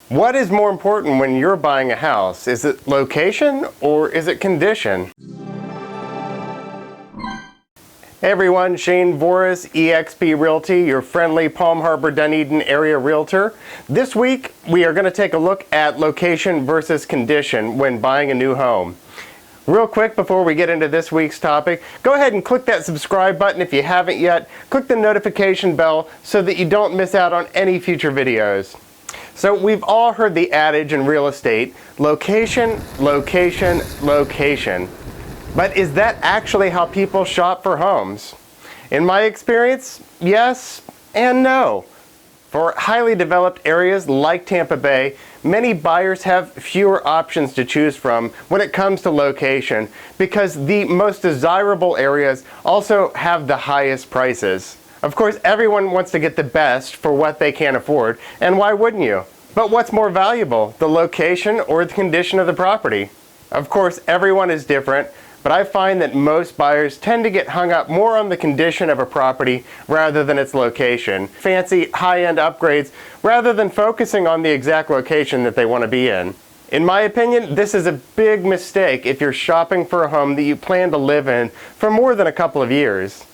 What is more important when you're buying a house? Is it location or is it condition? Hey everyone, ShayneVoris, eXp Realty, your friendly Palm Harbor Dunedin area realtor. This week we are going to take a look at location versus condition when buying a new home. Real quick before we get into this week's topic, go ahead and click that subscribe button if you haven't yet. Click the notification bell so that you don't miss out on any future videos. So we've all heard the adage in real estate, location, location, location. But is that actually how people shop for homes? In my experience, yes and no. For highly developed areas like Tampa Bay, many buyers have fewer options to choose from when it comes to location because the most desirable areas also have the highest prices. Of course, everyone wants to get the best for what they can afford, and why wouldn't you? But what's more valuable, the location or the condition of the property? Of course, everyone is different, but I find that most buyers tend to get hung up more on the condition of a property rather than its location. Fancy high-end upgrades rather than focusing on the exact location that they want to be in. In my opinion, this is a big mistake if you're shopping for a home that you plan to live in for more than a couple of years.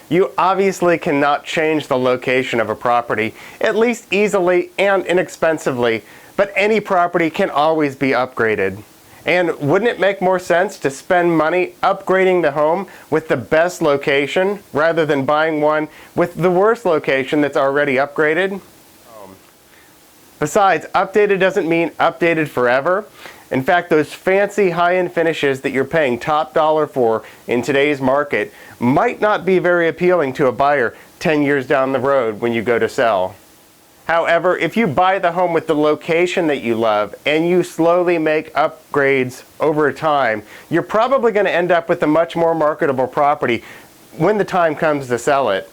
You obviously cannot change the location of a property, at least easily and inexpensively, but any property can always be upgraded. And wouldn't it make more sense to spend money upgrading the home with the best location rather than buying one with the worst location that's already upgraded? Besides, updated doesn't mean updated forever. In fact, those fancy high-end finishes that you're paying top dollar for in today's market might not be very appealing to a buyer 10 years down the road when you go to sell. However, if you buy the home with the location that you love and you slowly make upgrades over time, you're probably going to end up with a much more marketable property when the time comes to sell it.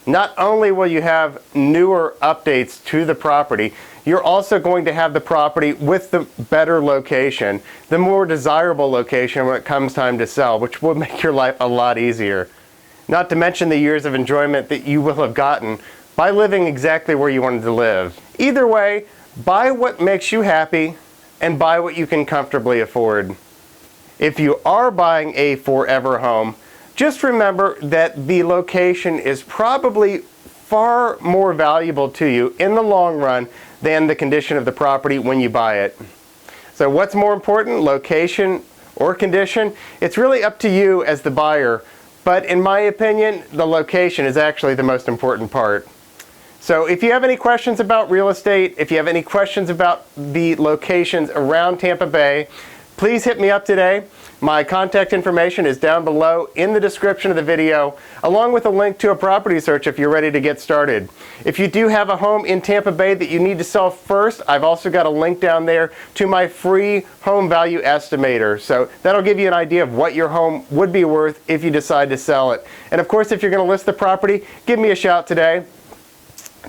Not only will you have newer updates to the property, you're also going to have the property with the better location, the more desirable location when it comes time to sell, which will make your life a lot easier. Not to mention the years of enjoyment that you will have gotten by living exactly where you wanted to live. Either way, buy what makes you happy and buy what you can comfortably afford. If you are buying a forever home, just remember that the location is probably far more valuable to you in the long run than the condition of the property when you buy it. So what's more important, location or condition? It's really up to you as the buyer, but in my opinion, the location is actually the most important part. So if you have any questions about real estate, if you have any questions about the locations around Tampa Bay, please hit me up today. My contact information is down below in the description of the video, along with a link to a property search if you're ready to get started. If you do have a home in Tampa Bay that you need to sell first, I've also got a link down there to my free home value estimator. So that'll give you an idea of what your home would be worth if you decide to sell it. And of course, if you're going to list the property, give me a shout today.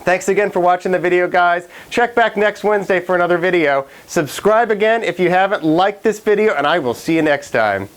Thanks again for watching the video, guys. Check back next Wednesday for another video. Subscribe again if you haven't. Like this video, and I will see you next time.